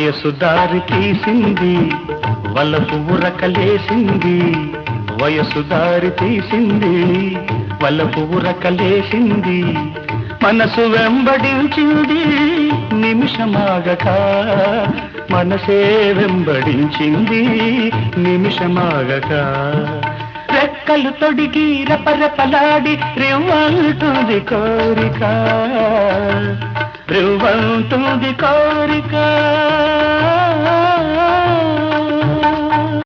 వయసు దారి తీసింది వలపు ఉరకలేసింది వయసు దారి తీసింది వలపు ఉరకలేసింది మనసు వెంబడించింది నిమిషమాగక మనసే వెంబడించింది నిమిషమాగక రెక్కలు తొడిగి రెపరెపలాడి రివ్వంటుంది కోరిక రివ్వంటుంది కోరిక